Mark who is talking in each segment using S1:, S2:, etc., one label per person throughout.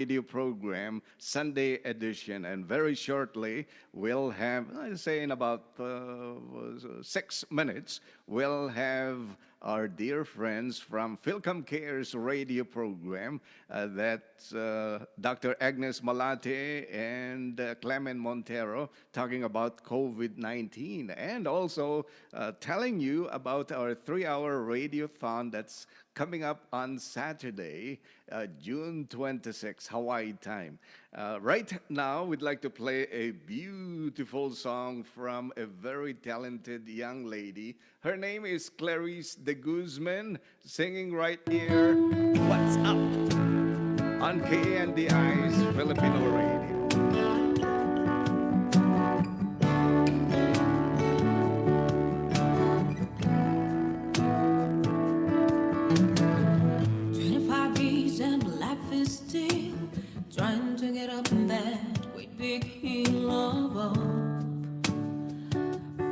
S1: radio program, Sunday edition. And very shortly, we'll have, I say in about 6 minutes, we'll have our dear friends from FILCOM Cares radio program that Dr. Agnes Malate and Clemen Montero talking about COVID-19 and also telling you about our 3-hour radiothon that's coming up on Saturday, June 26, Hawaii time. Right now, we'd like to play a beautiful song from a very talented young lady. Her name is Clarice de Guzman, singing right here, What's Up? On KNDI's Filipino Radio.
S2: 25 years and life is still trying to get up in that great big hill of hope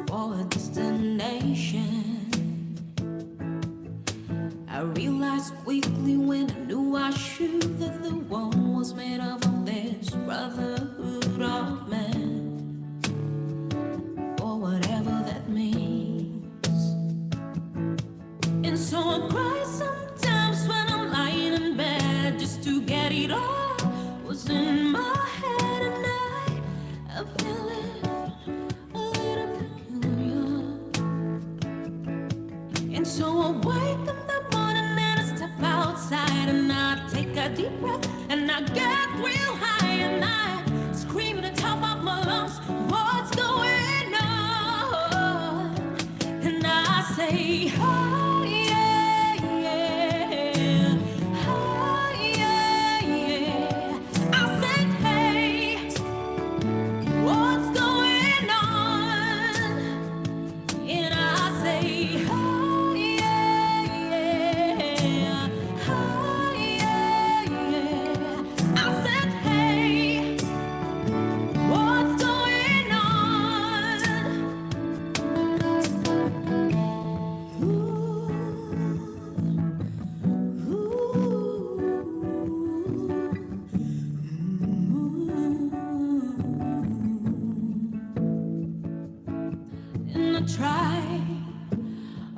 S2: for a destination. I realized quickly when I knew I should that the one was made up of this brotherhood of man, for whatever that means. And so I cry sometimes when I'm lying in bed just to get it all was in my head, and I'm feeling a little peculiar. And so I wake up outside and I take a deep breath and I get real high and I scream at the top of my lungs, what's going on? And I say, oh yeah, yeah, oh yeah, yeah. I said, hey, what's going on? And I say, oh try,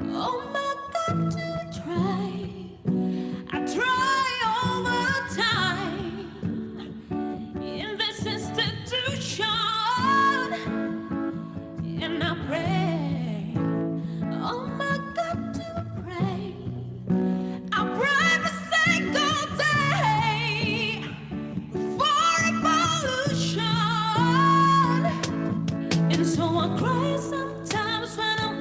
S2: oh my God, to try. I try all the time in this institution, and I pray, oh my God, to pray. I pray every single day for evolution, and so I cry sometimes when I'm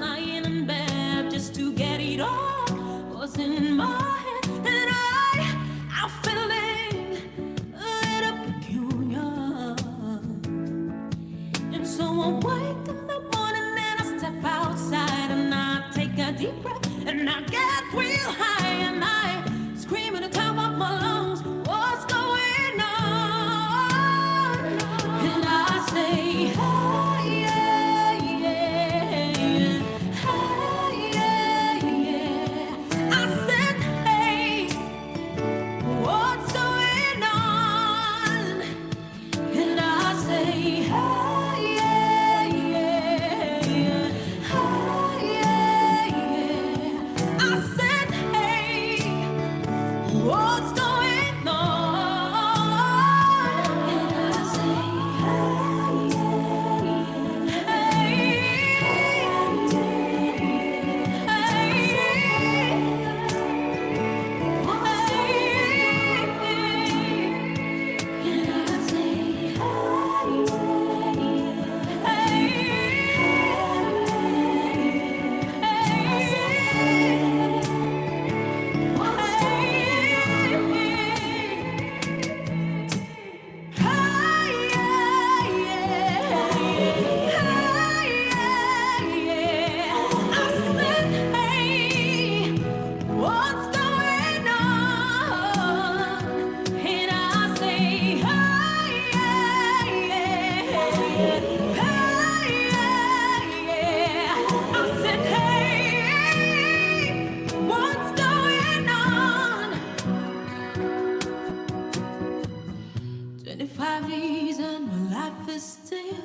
S2: 5 years and my life is still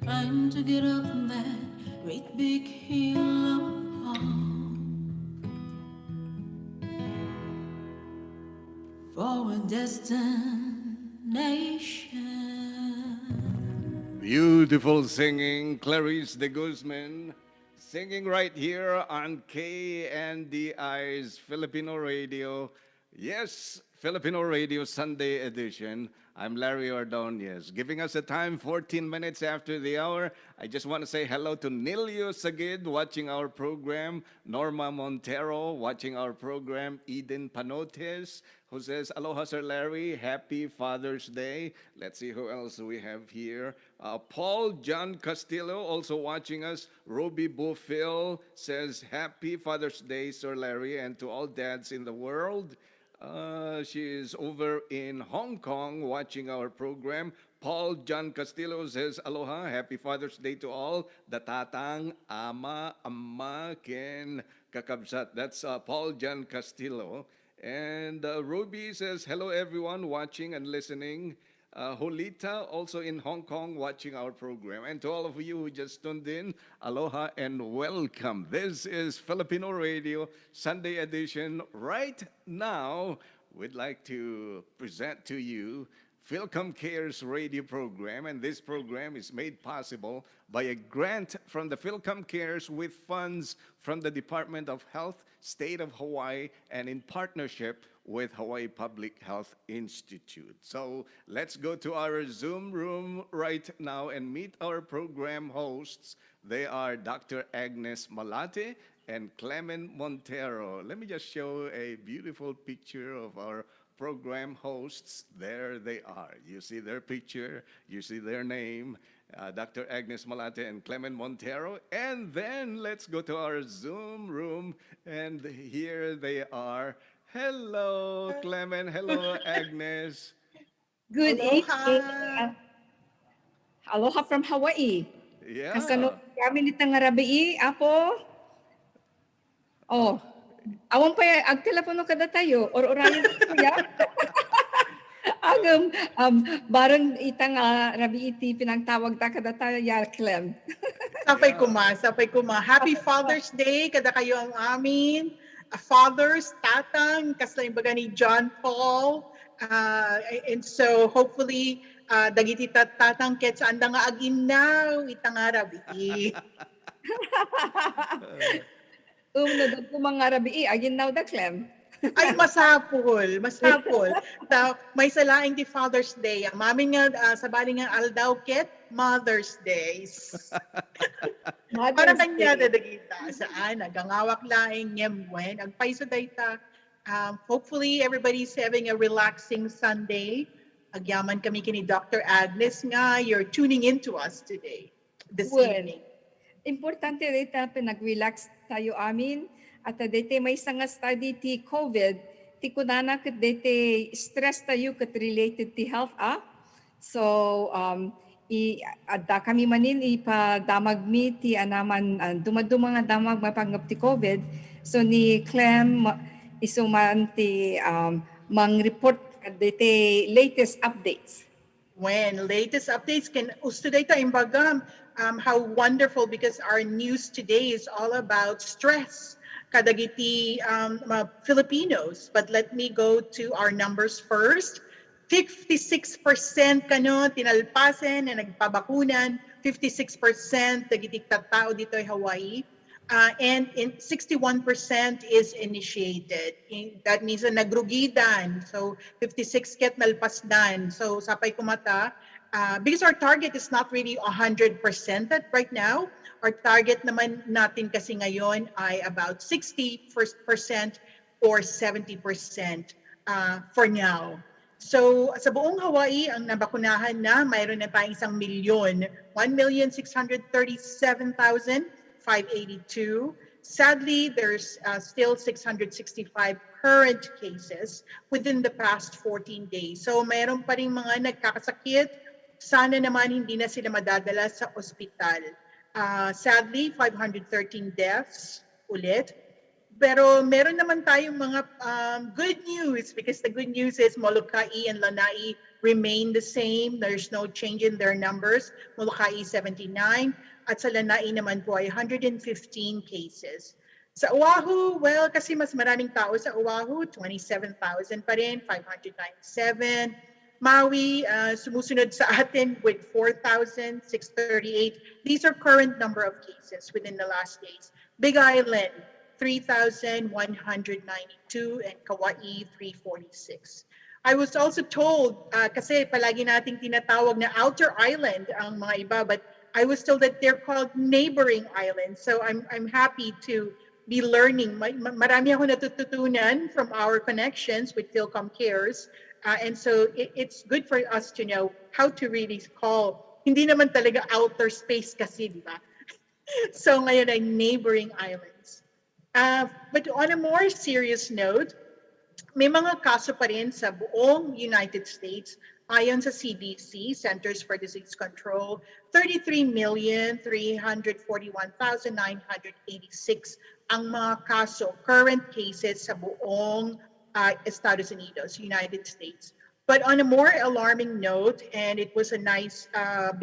S2: trying to get up that great big hill of hope for a destination.
S1: Beautiful singing, Clarice de Guzman, singing right here on KNDI's Filipino Radio. Yes, Filipino Radio Sunday edition. I'm Larry Ordonez, giving us a time 14 minutes after the hour. I just want to say hello to Nilio Sagid watching our program, Norma Montero watching our program, Eden Panotes, who says, Aloha, Sir Larry, happy Father's Day. Let's see who else we have here. Paul John Castillo also watching us. Ruby Bufil says, happy Father's Day, Sir Larry, and to all dads in the world. She is over in Hong Kong watching our program. Paul John Castillo says, Aloha, happy Father's Day to all. Datatang, Ama, Amma, Ken, Kakabsat. That's Paul John Castillo. And Ruby says, hello everyone watching and listening. Holita, also in Hong Kong, watching our program. And to all of you who just tuned in, aloha and welcome. This is Filipino Radio, Sunday edition. Right now, we'd like to present to you FILCOM Cares radio program, and this program is made possible by a grant from the FILCOM Cares with funds from the Department of Health, State of Hawaii, and in partnership with Hawaii Public Health Institute. So let's go to our Zoom room right now and meet our program hosts. They are Dr. Agnes Malate and Clemen Montero. Let me just show a beautiful picture of our program hosts. There they are. You see their picture, you see their name, Dr. Agnes Malate and Clemen Montero. And then let's go to our Zoom room, and here they are. Hello, Clemen. Hello, Agnes.
S3: Good
S4: Aloha.
S3: evening. Aloha from Hawaii.
S1: Yeah.
S3: Kasano kami nitang rabi apo. Oh. Awan pa ag telepono kada tayo or orayon kuya. Agam barang itang rabi iti pinangtawag ta kada tayo ya Clem.
S4: Sapay kuma. Happy Father's Day kada kayo ang amin. Fathers, tatang, kasla yung baga ni John Paul. And so hopefully, dagiti tatang ket sa anda nga aginaw itang arabi.
S3: Umnod ko mga rabi agin now da Clem.
S4: Ay, masapol. May salaing di Father's Day. Ang mamin nga, sa bali nga aldaw ket, Mother's Days. Para kanya dadagita saan, nagangawak laing nyemwen, ang paiso dayta. Hopefully, everybody's having a relaxing Sunday. Agyaman kami kini Dr. Agnes nga, you're tuning in to us today, this evening.
S3: Importante dito pinag-relax tayo amin. At dito may isang study ti COVID, ti kunana kat dito stress tayo kat related ti health So, adda kami manin ipadamag mi ti anaman dumaduma nga damag mapanggap ti COVID. So ni Clem isuman ti mang-report kat dito latest updates.
S4: When latest updates can ustudayta imbagam, how wonderful because our news today is all about stress. Kadagiti Filipinos. But let me go to our numbers first. 56% kano tinalpasen na nagpabakunan, 56% dagiti tattao dito ay Hawaii, and 61% is initiated. That means na nagrugidan. So 56 ket nalpasdan. So sapay kumata, because our target is not really 100% right now. Our target naman natin kasi ngayon ay about 60% or 70% for now. So sa buong Hawaii, ang nabakunahan na, mayroon na tayong 1 milyon, 1,637,582. Sadly, there's still 665 current cases within the past 14 days. So mayroon pa rin mga nagkakasakit. Sana naman hindi na sila madadala sa ospital. Sadly, 513 deaths ulit. Pero meron naman tayong mga good news because the good news is Molokai and Lanai remain the same. There's no change in their numbers. Molokai 79 at sa Lanai naman po ay 115 cases. Sa Oahu, well, kasi mas maraming tao sa Oahu, 27,000 pa rin, 597. Maui, sumusunod sa atin with 4,638. These are current number of cases within the last days. Big Island, 3,192, and Kauai, 346. I was also told, kasi palagi nating tinatawag na outer island ang mga iba, but I was told that they're called neighboring islands. So I'm happy to be learning. Marami ako natututunan from our connections with FILCOM Cares. And so it's good for us to know how to really call, hindi naman talaga outer space kasi, di ba? So ngayon ay neighboring islands. But on a more serious note, may mga kaso pa rin sa buong United States. Ayon sa CDC, Centers for Disease Control, 33,341,986 ang mga kaso, current cases sa buong Estados Unidos, United States. But on a more alarming note, and it was a nice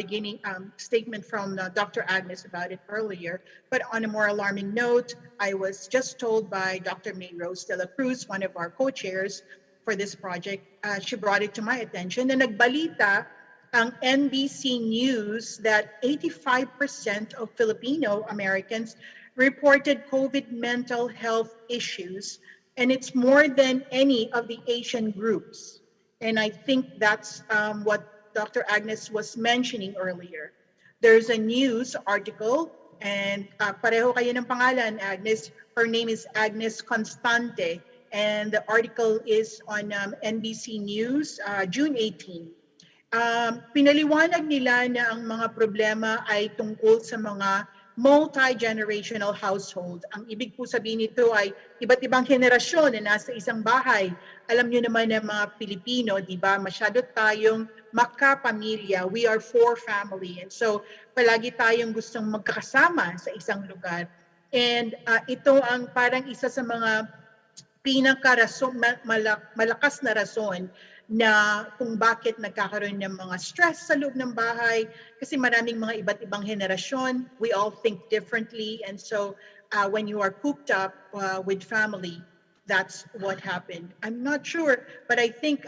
S4: beginning statement from Dr. Agnes about it earlier, but on a more alarming note, I was just told by Dr. May Rose de la Cruz, one of our co-chairs for this project, she brought it to my attention, na nagbalita ang NBC News that 85% of Filipino Americans reported COVID mental health issues, and it's more than any of the Asian groups. And I think that's what Dr. Agnes was mentioning earlier. There's a news article, and pareho kayo ng pangalan, Agnes. Her name is Agnes Constante, and the article is on NBC News, June 18. Pinaliwanag nila na ang mga problema ay tungkol sa mga multi-generational household. Ang ibig po sabihin nito ay iba't ibang henerasyon na nasa isang bahay. Alam niyo naman na mga Pilipino, di ba, masyado tayong makapamilya. We are four family. And so, palagi tayong gustong magkakasama sa isang lugar. And ito ang parang isa sa mga pinakarason, malakas na rason na kung bakit nagkakaroon ng mga stress sa loob ng bahay, kasi maraming mga iba't ibang henerasyon, we all think differently, and so when you are cooped up with family, that's what happened. I'm not sure, but I think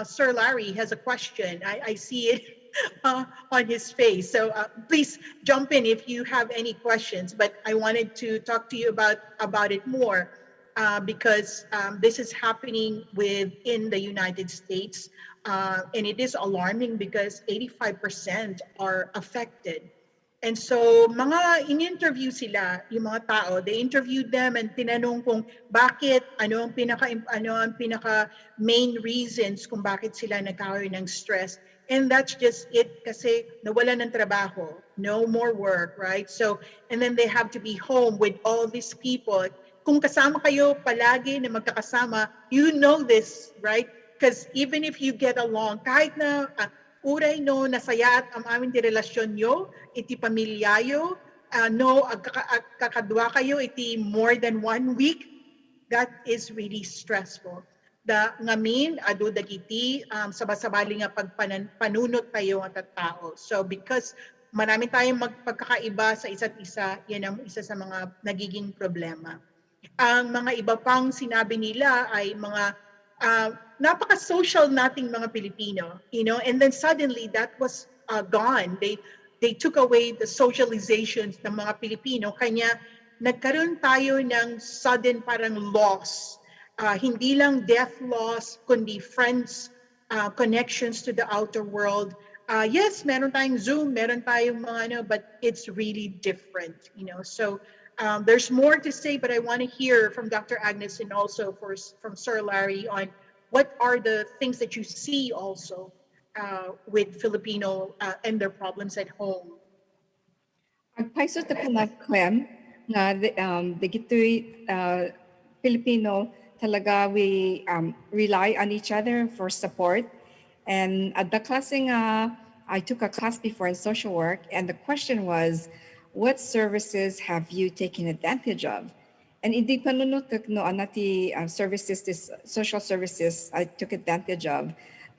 S4: Sir Larry has a question. I see it on his face, so please jump in if you have any questions, but I wanted to talk to you about it more. Because this is happening within the United States, and it is alarming because 85% are affected. And so, mga in-interview sila, yung mga tao, they interviewed them and tinanong kung bakit, ano ang pinaka main reasons kung bakit sila nagkakaroon ng stress. And that's just it, kasi nawalan ng trabaho, no more work, right? So, and then they have to be home with all these people. Kung kasama kayo palagi na magkakasama, you know this, right? Because even if you get along, kahit na uray no, nasayat ang aming relasyon nyo, iti pamilyayo, no, kakadwa kayo, iti more than 1 week, that is really stressful. Da ngamin, adu dagiti, sabasabali nga pagpanunot tayo at tao. So because marami tayong magpagkakaiba sa isa't isa, yan ang isa sa mga nagiging problema. Ang mga iba pang sinabi nila ay mga napaka-social nating mga Pilipino, you know, and then suddenly that was gone. They took away the socializations ng mga Pilipino, kanya nagkaroon tayo ng sudden parang loss. Hindi lang death loss, kundi friends, connections to the outer world. Yes, meron tayong Zoom, meron tayong mga but it's really different, you know. So there's more to say, but I want to hear from Dr. Agnes and also from Sir Larry on what are the things that you see also with Filipino and their problems at home.
S3: Ang paiso ta na Clem, na digito'y Filipino talaga we rely on each other for support. And at the classing, I took a class before in social work, and the question was, what services have you taken advantage of? And hindi panunutok no anati services, this social services I took advantage of.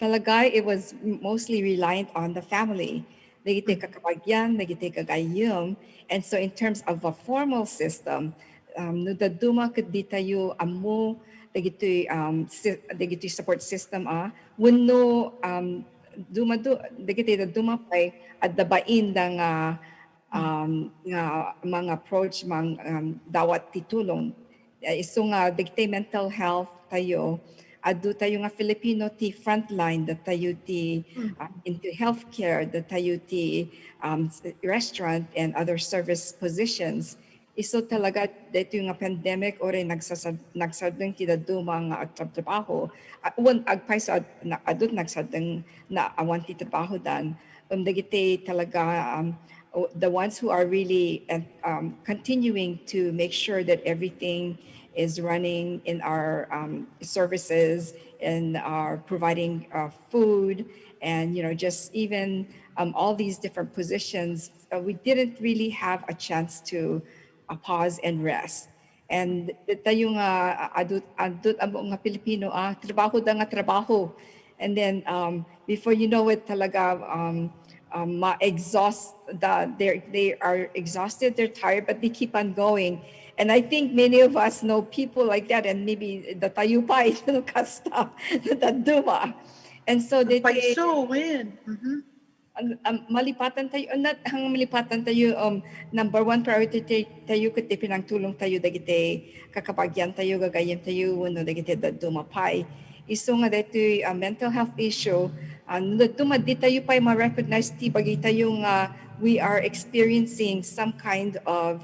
S3: talaga it was mostly reliant on the family. Dagiti kakabagyan, dagiti kagayum. And so in terms of a formal system, no daduma ket di tayo amo dagiti support system wenno dumadu dagiti daduma pay at dabain da nga mga approach dawat titulong. Iso nga dagiti mental health tayo adu tayo nga Filipino ti frontline da tayo ti into healthcare da tayo ti restaurant and other service positions. Iso talaga dito nga pandemic ore nagsadeng ti daduma nga agtrabaho. Wan agpay sa adut nagsadeng na awan ti trabaho dan dagiti talaga the ones who are really continuing to make sure that everything is running in our services and are providing food and just even all these different positions. We didn't really have a chance to pause and rest. And tayo nga adut amo nga Pilipino trabaho da nga trabaho. And then before you know it talaga ma-exhaust they are exhausted, they're tired, but they keep on going. And I think many of us know people like that, and maybe the tayupay no kasta the duma. And so they
S4: Paiso, when?
S3: malipatan tayo not hang malipatan tayo number one priority tayo ket pinangtulong tayo dagiti kakapagyan tayo gagayem tayo no dagiti dumapay iso nga dito mental health issue dumadi tayo pay ma-recognize ti bagay tayo nga we are experiencing some kind of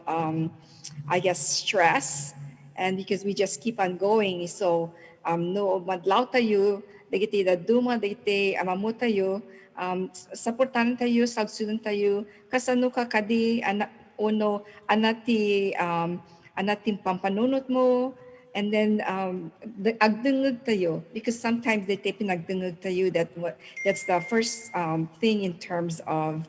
S3: I guess stress, and because we just keep on going so no madlaw tayo dagiti duma dagiti amamu tayo supportan tayo, sagsunan tayo, kasano ka kadi anating pampanunot mo, and then agdungog tayo because sometimes they pinagdungog tayo that's the first thing in terms of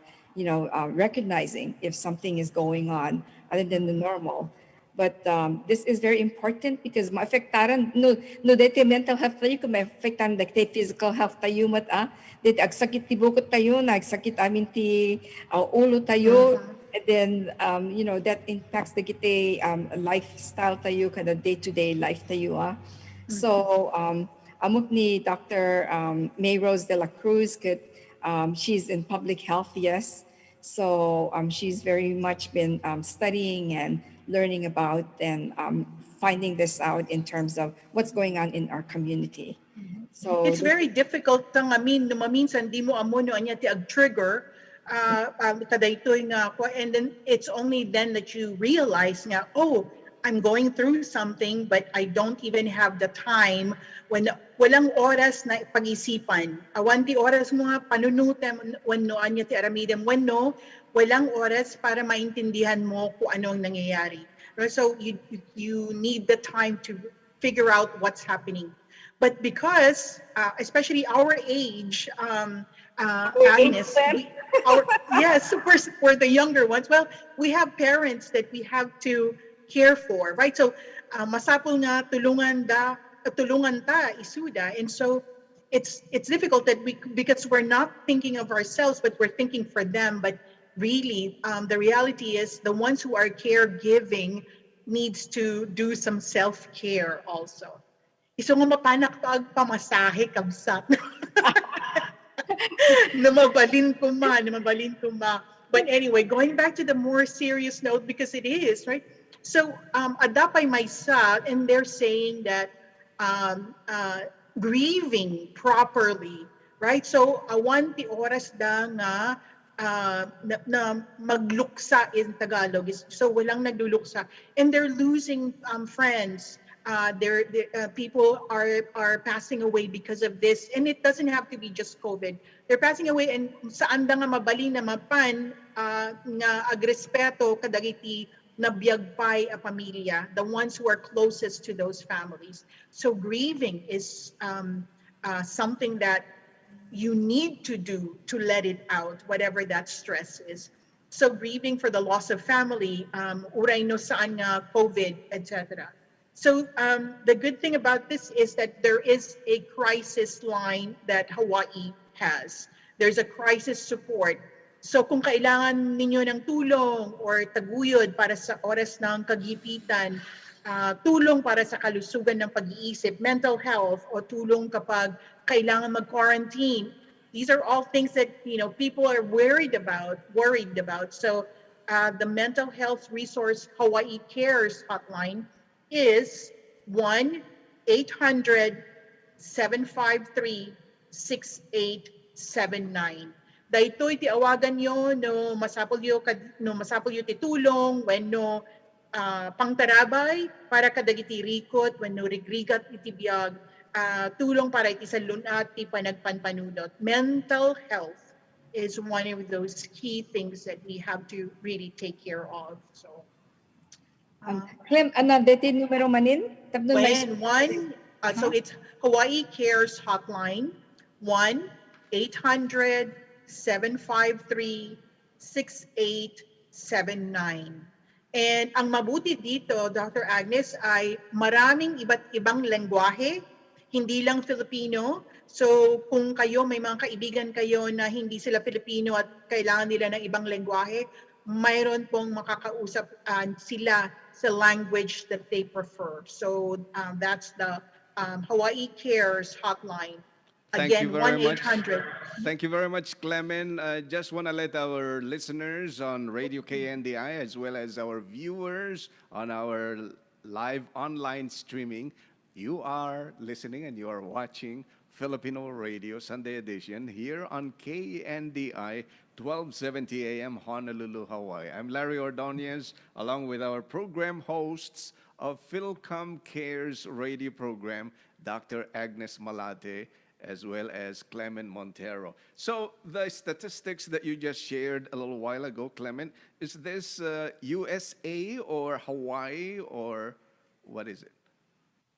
S3: recognizing if something is going on other than the normal. But this is very important because maafektaran no dete mental health tayo kung maafektaran dete physical health tayo dete agsakit ti bukod tayo nagsakit amin ti ulo tayo and then that impacts the gite lifestyle tayo kada day-to-day life tayo So amok ni Dr. May Rose de la Cruz she's in public health, yes. So she's very much been studying and learning about and finding this out in terms of what's going on in our community. So
S4: It's very difficult maminsan di mo amo no anya ti ag-trigger kadaytoy nga and then it's only then that you realize nga I'm going through something but I don't even have the time when walang oras na pag-isipan. Awan ti oras mo nga panunutem wenno anya ti aramidem wenno walang oras para maintindihan mo kung anong nangyayari. So you need the time to figure out what's happening. But because, especially our age, Agnes, yes, for the younger ones, well, we have parents that we have to care for, right? So, masapol nga tulungan ta isuda, and so it's difficult because we're not thinking of ourselves, but we're thinking for them. But really, the reality is the ones who are caregiving needs to do some self-care also. Iso nga mapanak to pamasahe kabsat. Namabalin ko ma. But anyway, going back to the more serious note, because it is, right? So, adapay myself, and they're saying that grieving properly, right? So, awan ti oras da nga na magluksa in Tagalog. So, walang nagluluksa. And they're losing friends. People are passing away because of this, and it doesn't have to be just COVID. They're passing away, and saan da nga mabali na mapan nga agrespeto kadagiti nabiyagpay a pamilya, the ones who are closest to those families. So grieving is something that you need to do to let it out, whatever that stress is. So grieving for the loss of family, uray no saan nga COVID, etc. So the good thing about this is that there is a crisis line that Hawaii has. There's a crisis support. So kung kailangan ninyo ng tulong or taguyod para sa oras ng kagipitan, tulong para sa kalusugan ng pag-iisip, mental health, o tulong kapag kailangan mag-quarantine, these are all things that people are worried about. So the mental health resource Hawaii Cares hotline is 1-800-753-6879. Daytoy ti awagan nyo no masapol yo ti tulong wenno pangtarabay para kadagiti rikot wenno rigrigat iti biag tulong para iti salunat ti panagpanpanunot. Mental health is one of those key things that we have to really take care of. So
S3: Clem, deti numero manin? Tapno
S4: so it's Hawaii Cares Hotline, 1-800-753-6879. And ang mabuti dito, Dr. Agnes, ay maraming iba't ibang lengguwahe, hindi lang Filipino. So kung kayo, may mga kaibigan kayo na hindi sila Filipino at kailangan nila ng ibang lengguwahe, mayroon pong makakausap sila sa language that they prefer. So that's the Hawaii Cares Hotline. Again, 1-800.
S1: Thank you very much, Clemen. Just want to let our listeners on Radio KNDI as well as our viewers on our live online streaming, you are listening and you are watching Filipino Radio Sunday Edition here on KNDI 1270 AM Honolulu, Hawaii. I'm Larry Ordonez along with our program hosts of FILCOM Cares radio program, Dr. Agnes Malate as well as Clemen Montero. So the statistics that you just shared a little while ago, Clemen, is this USA or Hawaii or what is it?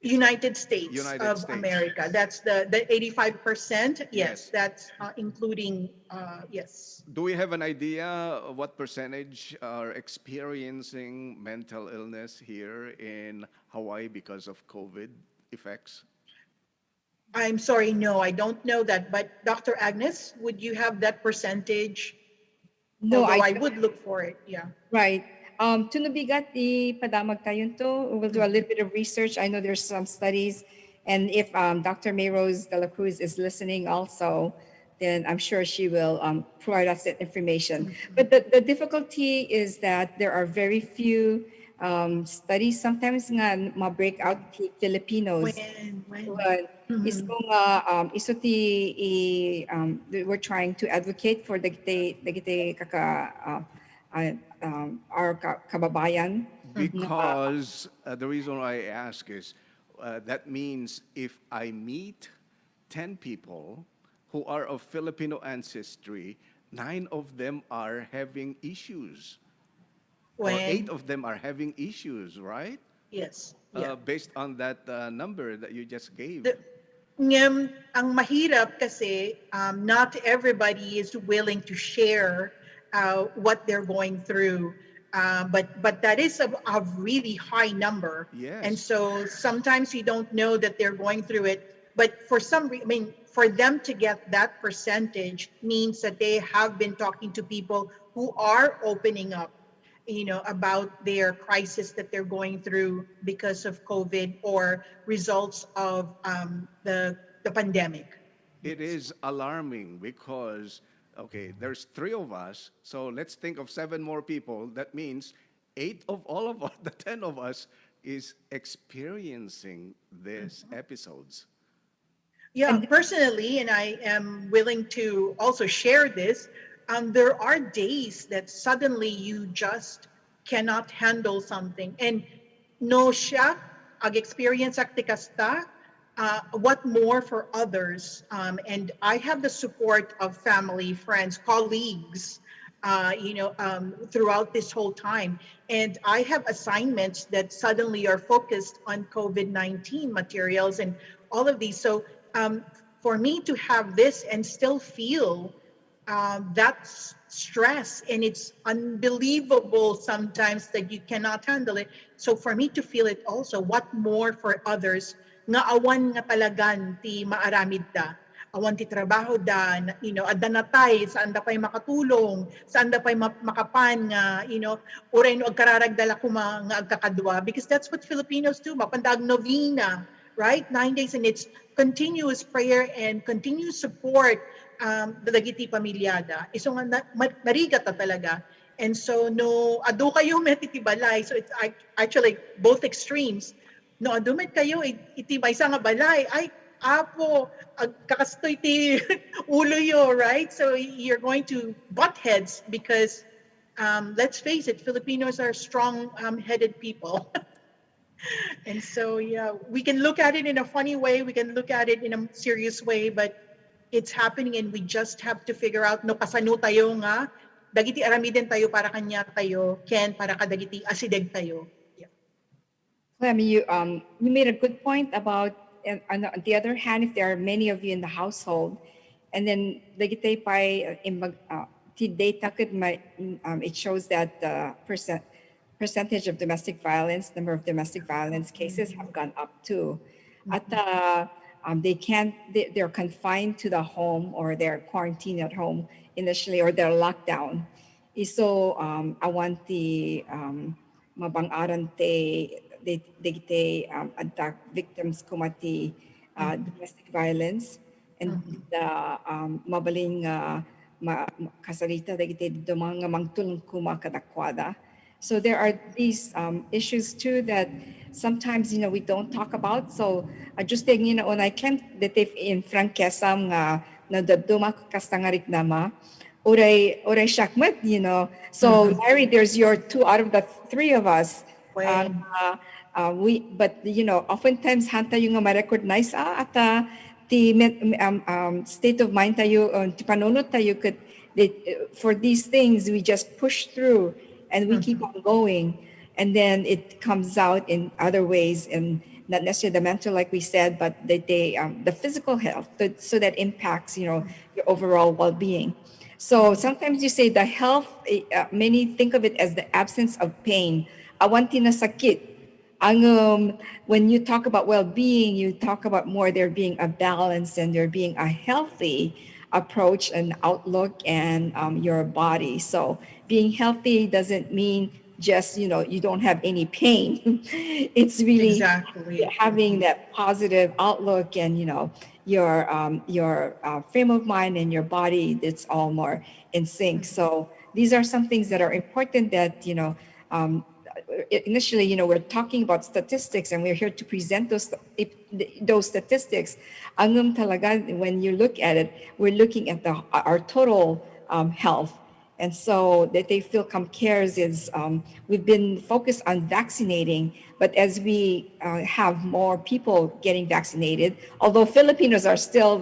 S4: United States of America. That's the 85%. Yes, that's including, yes.
S1: Do we have an idea of what percentage are experiencing mental illness here in Hawaii because of COVID effects?
S4: I'm sorry, no, I don't know that. But Dr. Agnes, would you have that percentage?
S3: No,
S4: although I would look for it, yeah.
S3: Right. Tunubigat ipadamag tayo to. We'll do a little bit of research. I know there's some studies. And if Dr. Mayrose de la Cruz is listening also, then I'm sure she will provide us that information. But the difficulty is that there are very few studies. Sometimes nga ma-break out Filipinos. But we're trying to advocate for our kababayan.
S1: Because the reason why I ask is that means if I meet 10 people who are of Filipino ancestry, 9 of them are having issues. Or 8 of them are having issues, right?
S4: Yes.
S1: Based on that number that you just gave.
S4: Ang mahirap kasi not everybody is willing to share what they're going through. But that is a really high number.
S1: Yes.
S4: And so sometimes you don't know that they're going through it. But for for them to get that percentage means that they have been talking to people who are opening up, about their crisis that they're going through because of COVID or results of the pandemic.
S1: It is alarming because, okay, there's 3 of us, so let's think of 7 more people. That means 8 of all of us, the 10 of us, is experiencing these episodes.
S4: Yeah, personally, and I am willing to also share this, there are days that suddenly you just cannot handle something. And no siya, ag-experience akti kasta, what more for others? And I have the support of family, friends, colleagues, throughout this whole time. And I have assignments that suddenly are focused on COVID-19 materials and all of these. So for me to have this and still feel that's stress, and it's unbelievable sometimes that you cannot handle it. So for me to feel it also, what more for others nga awan nga talagan ti maaramid da, awan ti trabaho da, adda natay saan da pay makatulong, saan da pay makapan nga, uray no agkararagdala kuma nga agkakadwa, because that's what Filipinos do, mapandag novena, right? 9 days, and it's continuous prayer and continuous support, dagiti pamilyada. Iso nga marigat ta talaga. And so no adu kayo met iti balay. So it's actually both extremes. No adu met kayo iti maysa nga balay. Ay apo kakastoy ti ulo yo, right? So you're going to butt heads because let's face it, Filipinos are strong-headed people. And so, yeah, we can look at it in a funny way, we can look at it in a serious way, but it's happening, and we just have to figure out no kasano tayo nga dagiti aramiden tayo para kanya tayo ken para kadagiti asideg tayo. Yeah.
S3: Clem, you made a good point about, on the other hand, if there are many of you in the household, and then dagiti pay ti data it shows that the percentage of domestic violence, number of domestic violence cases have gone up too. At they're confined to the home, or they're quarantined at home initially, or they're locked down. So I want the mabangaran they attack victims kumati domestic violence, and the mabaling kasalita dagiti mga mangtulong kuma kadakwada. So there are these issues too that sometimes we don't talk about. So just on I can that if in frankesam nga nadaduma kastangarik nama oray shakmat, So Larry, there's your two out of the three of us. But oftentimes hanta yung ma-recognize at the state of mind tayo, panunod tayo could for these things we just push through. And we keep on going, and then it comes out in other ways, and not necessarily the mental, like we said, but the physical health, so that impacts, your overall well-being. So sometimes you say the health, many think of it as the absence of pain. Awanti na sakit. When you talk about well-being, you talk about more there being a balance and there being a healthy approach and outlook and your body. So being healthy doesn't mean just, you don't have any pain. It's really
S4: exactly
S3: having that positive outlook and, your frame of mind and your body, it's all more in sync. So these are some things that are important that, initially, we're talking about statistics and we're here to present those statistics. Talaga, when you look at it, we're looking at our total health. And so that they FILCOM cares is we've been focused on vaccinating, but as we have more people getting vaccinated, although Filipinos are still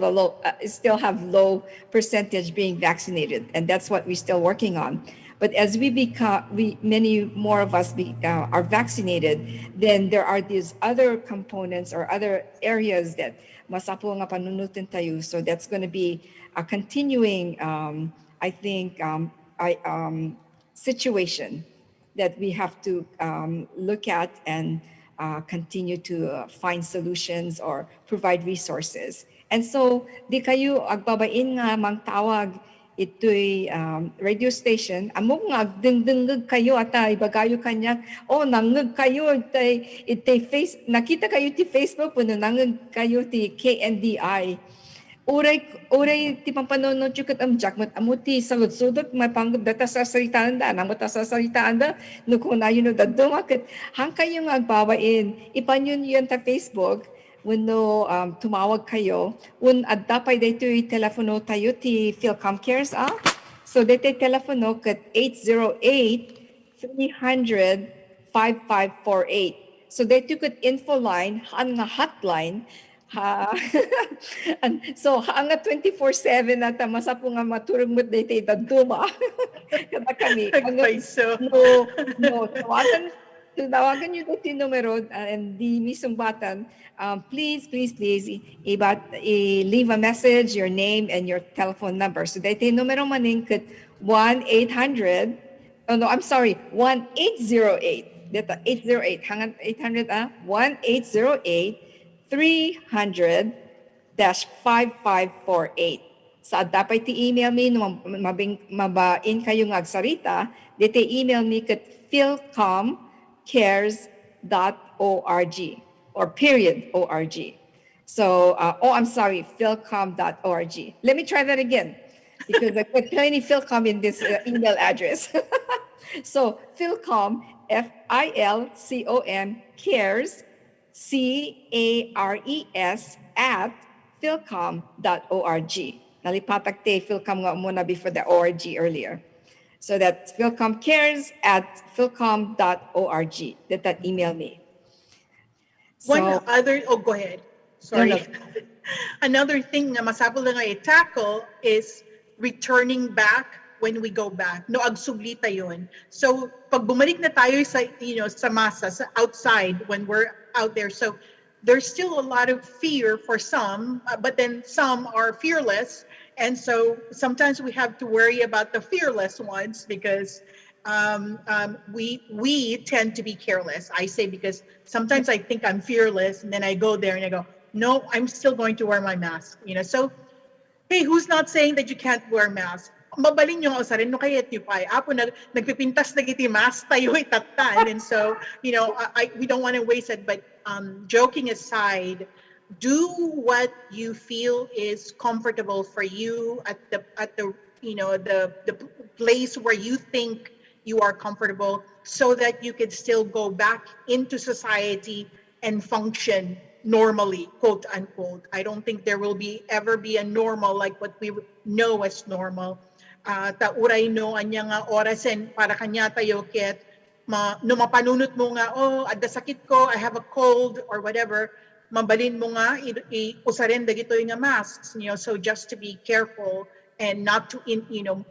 S3: still have low percentage being vaccinated, and that's what we're still working on. But as many more of us are vaccinated, then there are these other components or other areas that masapo nga panunutin tayo. So that's going to be a continuing, I think, situation that we have to look at and continue to find solutions or provide resources. And so, di kayo agbabain nga mang tawag ito'y radio station, amo nga agdengdengeg kayo ata ibagayo kanya, nangeg kayo nakita kayo ti Facebook puno nangeg kayo ti KNDI. Uray ti pampanonod yung katamjak mat amuti salud-sudot mapanggap data sa saritaan da namot sa saritaan da no kung na yun daddo maket hang kayo nga agbabain ipanyon yun ta Facebook when tumawag kayo when adda pa dito yung telepono tayo ti FILCOM cares so dito telepono kat 808-300-5548 so dito kat info line nga hotline and so hanga 24/7 nata masapo nga maturog mo daytay daduma kada kami
S4: so
S3: no tawagan Tawagan niyo ito numero and di misumbatan. Please, leave a message, your name and your telephone number. So dahil numero maning kat 1-800, oh no, I'm sorry, 1-808. Dito, 808, hangan 800 1-808-300-5548. Sa dapat ti-email me, mabain kayo ng agsarita, dito email me kat filcomcares.org or .org. So, I'm sorry, filcom.org. Let me try that again because I put tiny Filcom in this email address. So, Filcom, FILCOM, cares, CARES, at filcom.org. Nalipatak te Filcom nga muna before the org earlier. So that's Filcom cares at filcom.org. That email me.
S4: Go ahead. Sorry.
S3: No.
S4: Another thing na masabol na nga i-tackle is returning back when we go back. No, agsublita yun. So, pag bumalik na tayo sa, sa masa, sa outside, when we're out there, so there's still a lot of fear for some, but then some are fearless. And so sometimes we have to worry about the fearless ones because we tend to be careless. I say because sometimes I think I'm fearless and then I go there and I go, no, I'm still going to wear my mask. So, hey, who's not saying that you can't wear mask? Mabalin yung usarin no kaya tipay. Apo nagpipintas na giti mask tayo itatan. And so, we don't want to waste it. But joking aside, do what you feel is comfortable for you at the the place where you think you are comfortable so that you can still go back into society and function normally, quote unquote. I don't think there will ever be a normal like what we know as normal. Tauray no anya nga orasen para kanya tayo ket no mapanunot mo nga adda sakit ko, I have a cold or whatever, mabalin mo nga usarin dagito nga masks, so just to be careful and not to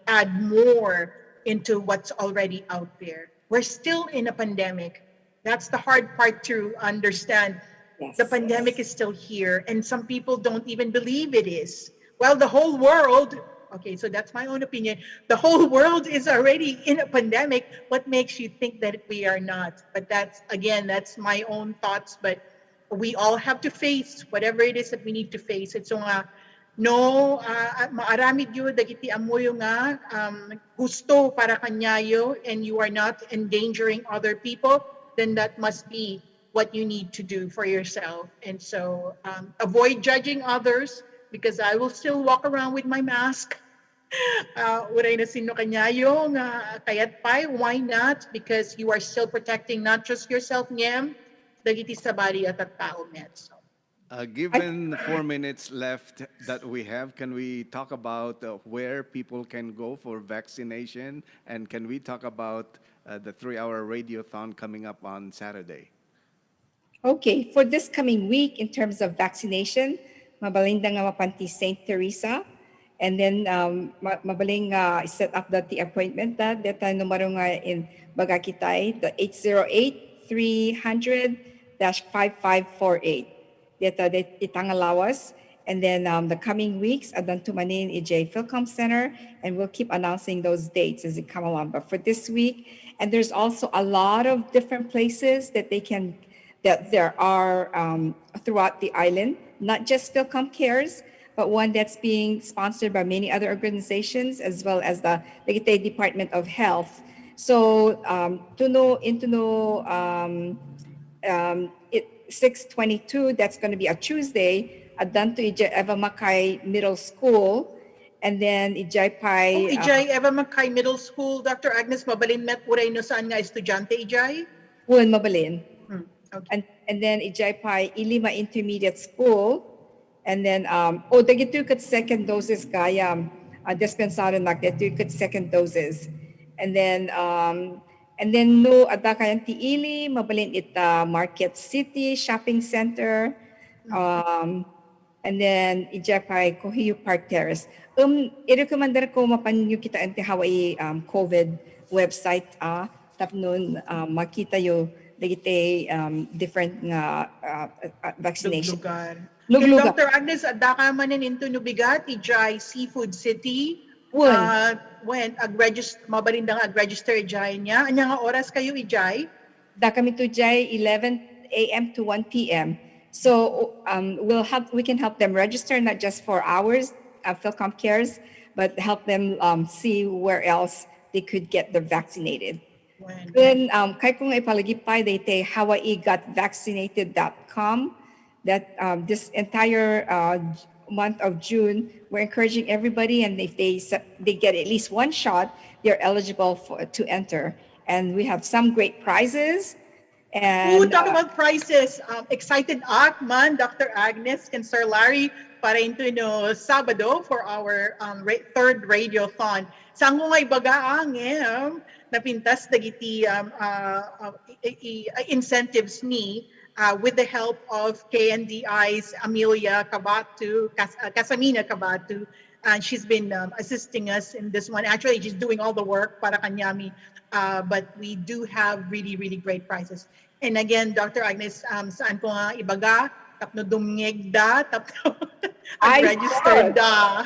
S4: add more into what's already out there. We're still in a pandemic. That's the hard part to understand.
S3: Yes.
S4: The pandemic is still here and some people don't even believe it is. Well, the whole world, okay, so that's my own opinion. The whole world is already in a pandemic. What makes you think that we are not? But that's my own thoughts. But we all have to face whatever it is that we need to face. It's so maaramid yun dagiti amoyo nga gusto para kanyayo and you are not endangering other people, then that must be what you need to do for yourself. And so avoid judging others because I will still walk around with my mask. Uray na sino kanyayo nga kayat pay, why not? Because you are still protecting not just yourself, ngem, dagiti sa body at tao met. So.
S1: Given 4 minutes left that we have, can we talk about where people can go for vaccination? And can we talk about the 3-hour radiothon coming up on Saturday?
S3: Okay, for this coming week in terms of vaccination, mabalinda nga mapanti St. Teresa, and then mabaling set up the appointment data numero nga in Bagakitay, the 808-300-5548. Data itangalawas, and then the coming weeks adan tumanin EJ Filcom Center, and we'll keep announcing those dates as they come along. But for this week, and there's also a lot of different places that there are throughout the island, not just Filcom Cares, but one that's being sponsored by many other organizations, as well as the Leyte Department of Health. So, 6/22, that's going to be a Tuesday, at Danto Eva Macay Middle School, and then Ijay Pai.
S4: Ijay Eva Macay Middle School, Dr. Agnes, mabalin met uray no saan nga estudyante Ijay?
S3: Uwan mabalin.
S4: Okay.
S3: And then Ijay Pai Ilima Intermediate School, and then dagitu kat second doses kaya dispensado nak datu kat second doses, and then no ada kayang tiili mabalin ita Market City Shopping Center, and then Ijay Pai Cohiu Park Terrace. I-recommendar ko mapanyo kita ante Hawaii COVID website tapnon makita yo dagiti different nga vaccination.
S4: Luglugar. Kay
S3: Luglugar.
S4: Dr. Agnes, adaka manin into Nubigat, ijay Seafood City.
S3: Won.
S4: When mabalindang ag-register ijay niya. Anya nga oras kayo ijay?
S3: Da kami to jay 11 a.m. to 1 p.m. So we can help them register not just for hours FILCOM cares, but help them see where else they could get the vaccinated.
S4: When?
S3: Then kay kung ipalagipay daytay hawaiigotvaccinated.com that this entire month of June we're encouraging everybody, and if they get at least one shot, they're eligible to enter. And we have some great prizes. And
S4: Talk about prices. Excited man, Dr. Agnes and Sir Larry para into Sabado for our third radiothon. Saan ko nga ibagaang napintas dagiti incentives ni with the help of KNDI's Amelia Cabatu, Casamina Cabatu. And she's been assisting us in this one. Actually, she's doing all the work para kanyami. But we do have really, really great prizes. And again, Dr. Agnes, saan ko nga ibaga? Tapno dumngeg da, tapno register da.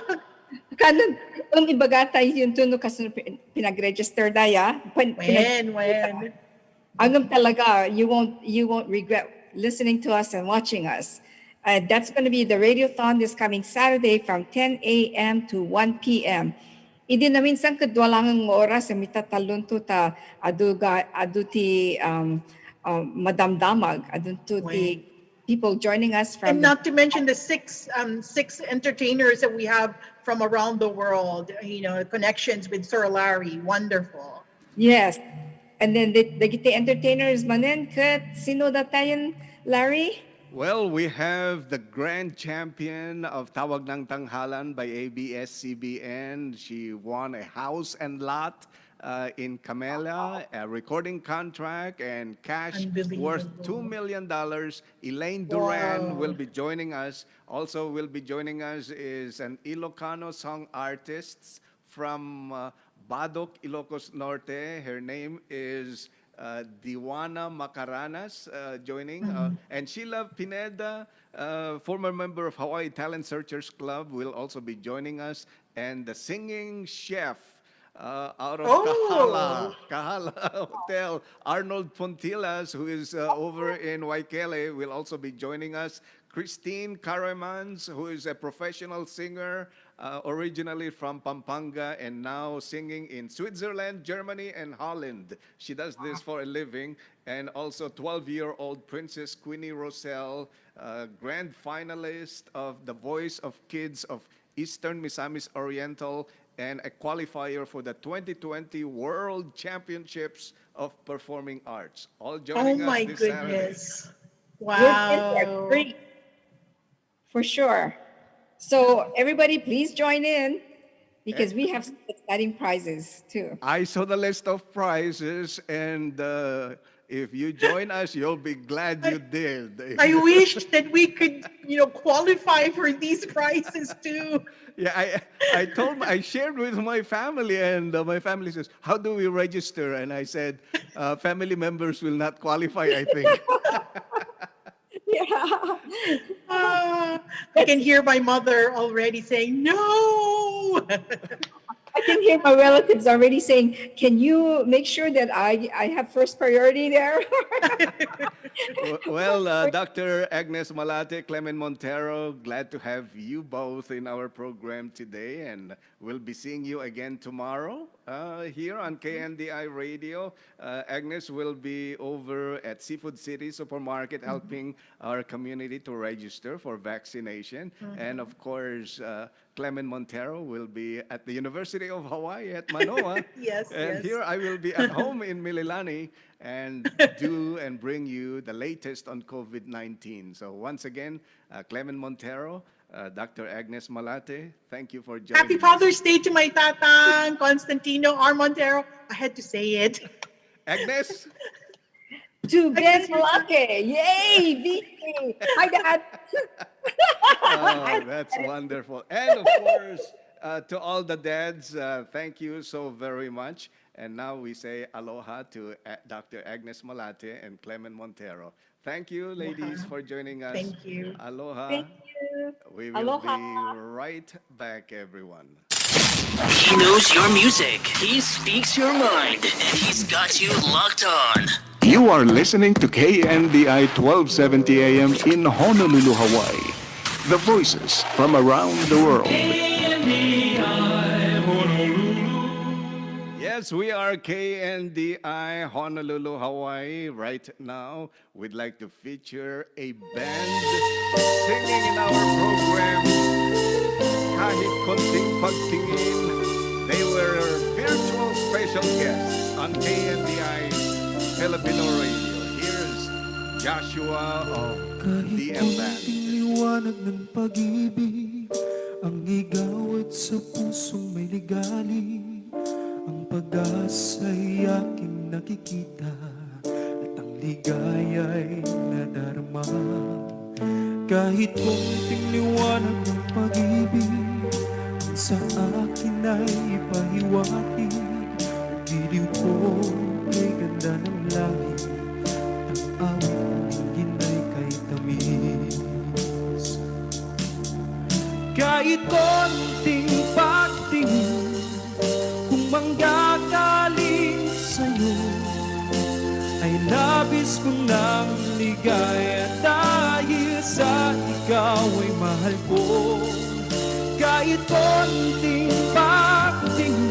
S3: Kanon, ang ibagatay yun to no kasi pinag-register daya.
S4: When?
S3: Agam talaga, you won't regret listening to us and watching us. That's going to be the Radiothon this coming Saturday from 10 a.m. to 1 p.m. Hindi na minsan kadwalangang oras sa mitatalon to ta aduti madamdamag adunto the people joining us from.
S4: And not to mention the six entertainers that we have from around the world. Connections with Sir Larry, wonderful.
S3: Yes, and then the entertainers manen kat sino datayan Larry?
S1: Well, we have the grand champion of Tawag ng Tanghalan by ABS-CBN. She won a house and lot in Camela, a recording contract, and cash worth $2 million. Elaine Duran will be joining us. Also will be joining us is an Ilocano song artist from Badok, Ilocos Norte. Her name is Diwana Macaranas joining, and Sheila Pineda, former member of Hawaii Talent Searchers Club, will also be joining us, and the singing chef out of Kahala Hotel, Arnold Pontilas, who is over in Waikele, will also be joining us. Christine Caremans, who is a professional singer, originally from Pampanga and now singing in Switzerland, Germany, and Holland. She does this for a living. And also 12-year-old Princess Queenie Rosell, grand finalist of The Voice of Kids of Eastern Misamis Oriental, and a qualifier for the 2020 World Championships of Performing Arts. All joining us this Saturday.
S4: Wow.
S3: Great. For sure. So everybody, please join in because we have some exciting prizes too.
S1: I saw the list of prizes, and if you join us, you'll be glad you did.
S4: I wish that we could, qualify for these prizes too.
S1: Yeah, I shared with my family, and my family says, "How do we register?" And I said, "Family members will not qualify, I think."
S3: Yeah.
S4: I can hear my mother already saying, no.
S3: I can hear my relatives already saying, can you make sure that I have first priority there?
S1: Well, Dr. Agnes Malate, Clemen Montero, glad to have you both in our program today, and we'll be seeing you again tomorrow here on KNDI Radio. Agnes will be over at Seafood City Supermarket helping our community to register for vaccination. And of course, Clemen Montero will be at the University of Hawaii at Manoa.
S4: Yes,
S1: and here I will be at home in Mililani and do and bring you the latest on COVID-19. So once again, Clemen Montero, Dr. Agnes Malate, thank you for joining
S4: Happy
S1: us.
S4: Father's Day to my tatang, Constantino R. Montero. I had to say it.
S1: Agnes?
S3: To Ben Malate. Yay! VP. Hi, Dad.
S1: Oh, that's wonderful. And of course, To all the dads, thank you so very much. And now we say aloha to Dr. Agnes Malate and Clemen Montero. Thank you, ladies,
S4: Aloha.
S1: for joining us.
S4: Thank you.
S1: Aloha.
S3: Thank you.
S1: We will
S3: Aloha.
S1: be right back, everyone.
S5: He knows your music. He speaks your mind. And he's got you locked on.
S6: You are listening to KNDI 1270 AM in Honolulu, Hawaii. The voices from around the world.
S1: Yes, we are KNDI Honolulu, Hawaii. Right now, we'd like to feature a band singing in our program. Kahit konting pagtingin, they were virtual special guests on KNDI's Filipino Radio. Here's Joshua of DM Band.
S7: Liwanag ng pag-ibig, ang igawad sa pusong may ligali. Ang pag-asa'y aking nakikita, at ang ligaya'y nadarama. Kahit konting liwanag ng pag-ibig, ang sa akin ay ipahiwati. Diliw ko kay ganda ng langit, ang awit ng ginay kay tamis. Kahit konting pagtingin, kung manggagaling sa'yo, ay labis ko ng ligaya dahil sa ikaw ay mahal ko. Kahit konting pagtingin,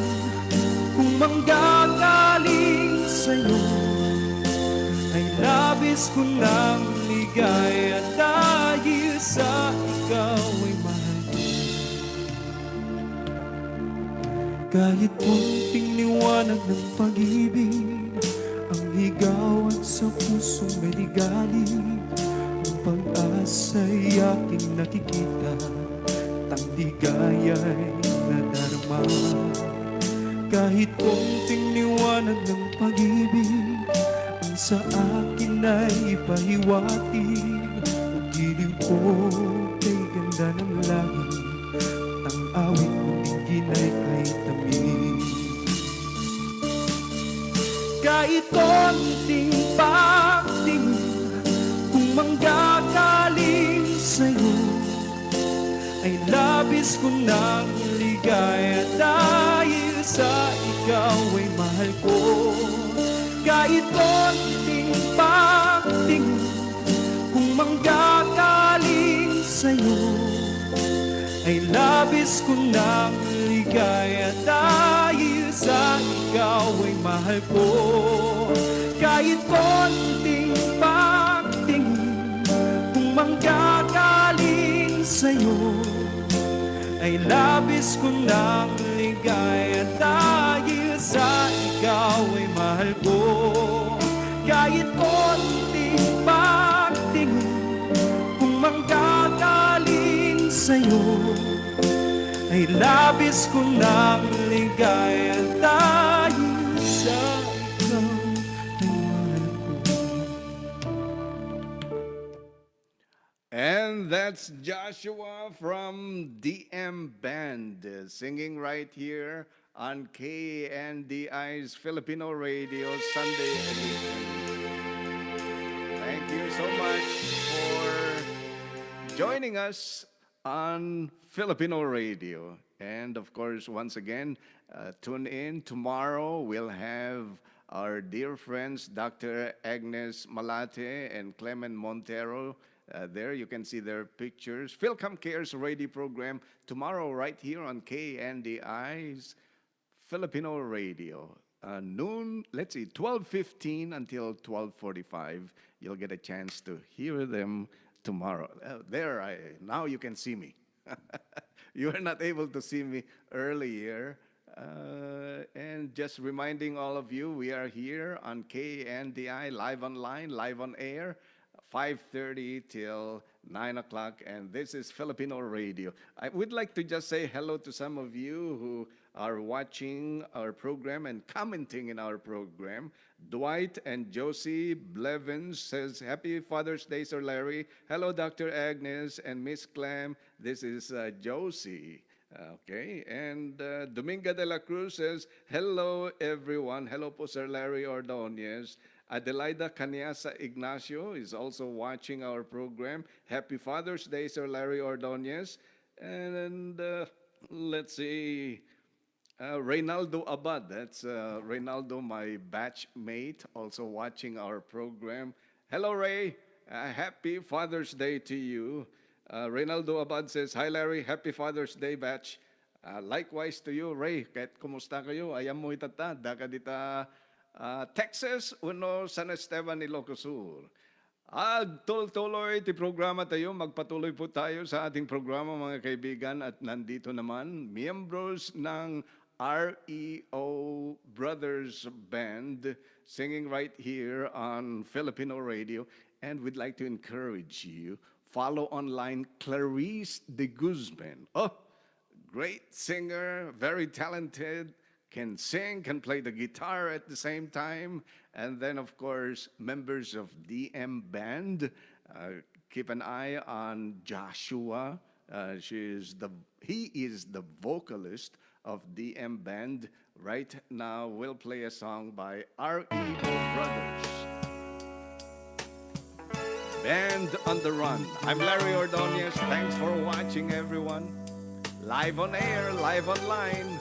S7: kung manggagaling sa'yo, ay labis ko ng ligaya dahil sa ikaw ay mahal ko. Kahit konting liwanag ng pag-ibig, ang higawad sa pusong may ligali. Ang pag-asa'y aking nakikita, ang ligaya'y nadarama. Kahit konting liwanag ng pag-ibig, ang sa akin ay ipahiwati. Ang giliw ko kay ganda ng langit, ang awit mong ginay kay tamis. Kahit konting pagtingin, kung manggagaling sa'yo, ay labis ko ng ligaya dahil sa ikaw ay mahal ko. Kahit konting pagtingin, kung manggagaling sa'yo, ay labis ko ng ligaya dahil sa ikaw ay mahal ko. Kahit konting pagtingin, kung manggagaling sa'yo, ay labis ko ng ligaya dahil sa ikaw ay mahal ko. Kahit konting pagtingin, kung manggagaling sa'yo, ay labis ko ng ligaya dahil sa ikaw ay mahal ko.
S1: And that's Joshua from DM Band singing right here on KNDI's Filipino Radio Sunday edition. Thank you so much for joining us on Filipino Radio. And of course, once again, tune in. Tomorrow we'll have our dear friends, Dr. Agnes Malate and Clemen Montero. There you can see their pictures. FILCOM Cares radio program tomorrow right here on KNDI's Filipino Radio. Noon, let's see, 12:15 until 12:45. You'll get a chance to hear them tomorrow. Now you can see me. You were not able to see me earlier. And just reminding all of you, we are here on KNDI, live online, live on air, 5:30 till 9 o'clock, and this is Filipino Radio. I would like to just say hello to some of you who are watching our program and commenting in our program. Dwight and Josie Blevins says, Happy Father's Day, Sir Larry. Hello, Dr. Agnes and Miss Clem. This is Josie. Okay, and Dominga de la Cruz says, hello everyone. Hello po Sir Larry Ordonez. Adelaida Caniasa Ignacio is also watching our program. Happy Father's Day, Sir Larry Ordonez. And let's see, Reynaldo Abad, that's Reynaldo, my batch mate, also watching our program. Hello, Ray. Happy Father's Day to you. Reynaldo Abad says, hi, Larry. Happy Father's Day, batch. Likewise to you, Ray. Kahit kumusta kayo, ayam mo itata. Daka dita Texas, uno San Esteban, Ilocos Sur. Tuloy ti programa tayo. Magpatuloy po tayo sa ating programa, mga kaibigan. At nandito naman, miyembros ng REO Brothers Band singing right here on Filipino radio. And we'd like to encourage you, follow online Clarice de Guzman. Oh, great singer, very talented, can sing, can play the guitar at the same time. And then, of course, members of DM Band. Keep an eye on Joshua. He is the vocalist of DM Band. Right now, we'll play a song by REO Brothers. Band on the Run. I'm Larry Ordonez. Thanks for watching, everyone. Live on air, live online.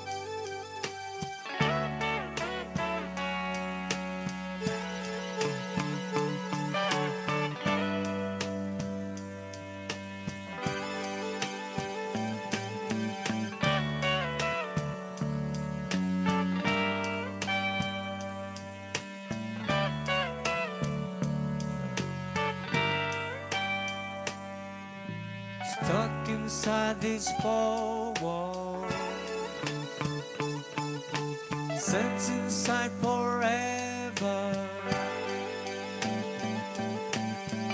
S7: Stuck inside these four walls, sent inside forever,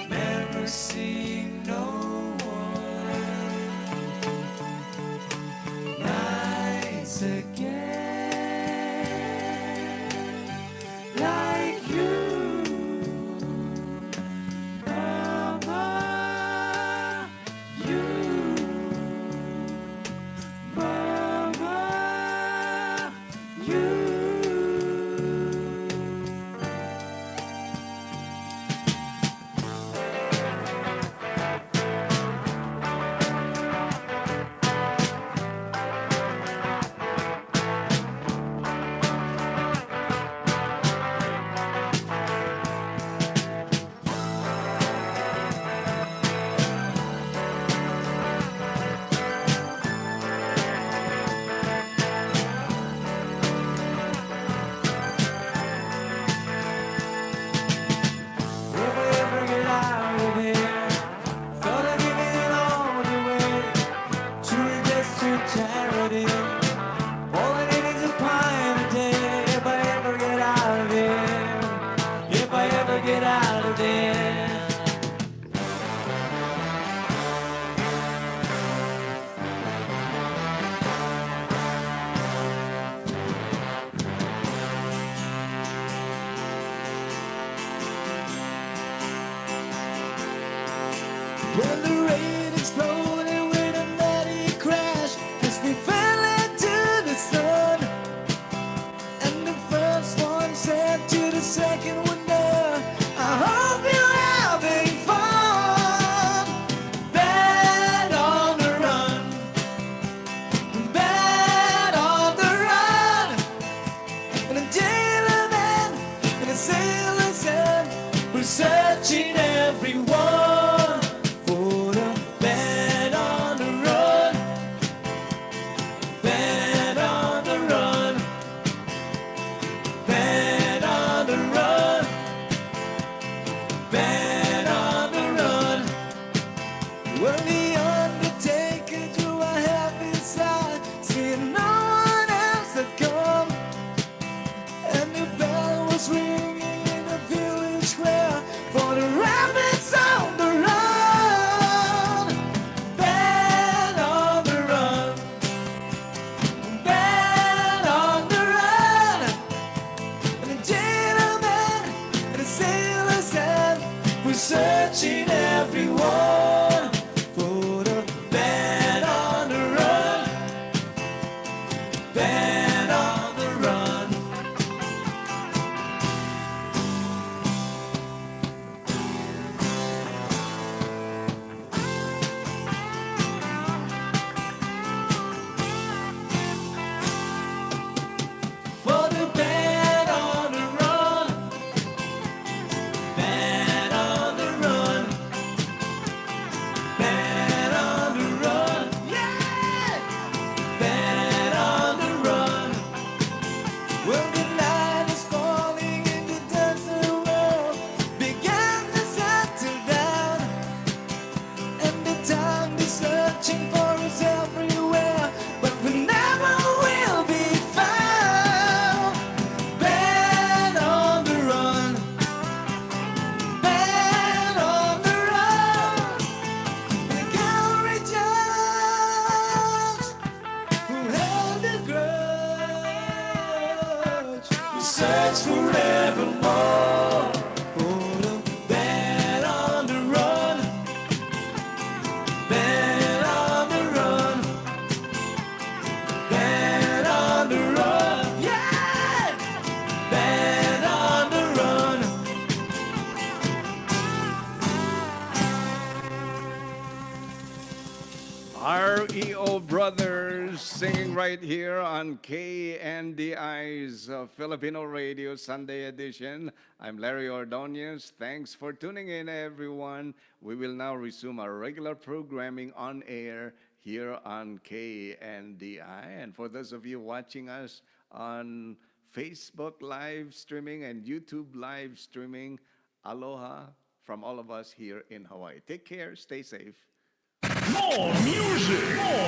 S7: never seeing no one. Nights again, like you. When the rain exploded with a mighty crash, as we fell into the sun, and the first one said to the second one, "There, I hope you're having fun." Bad on the run, bad on the run, and a jailer man and a sailor said, "We're searching everyone." Searching everyone for the band on the run. Well, the night is falling and the desert world began to settle down, and the time is searching for us everywhere, but we never will be found. Man on the run, man on the run. The gallery judge who held a grudge will search forevermore for the man on the run, man on the run, man on the run, yeah, man on the run.
S1: REO Brothers singing right here on KNDI's Filipino Radio Sunday edition. I'm Larry Ordonez. Thanks for tuning in, everyone. We will now resume our regular programming on air here on KNDI. And for those of you watching us on Facebook live streaming and YouTube live streaming, aloha from all of us here in Hawaii. Take care, stay safe.
S8: More music.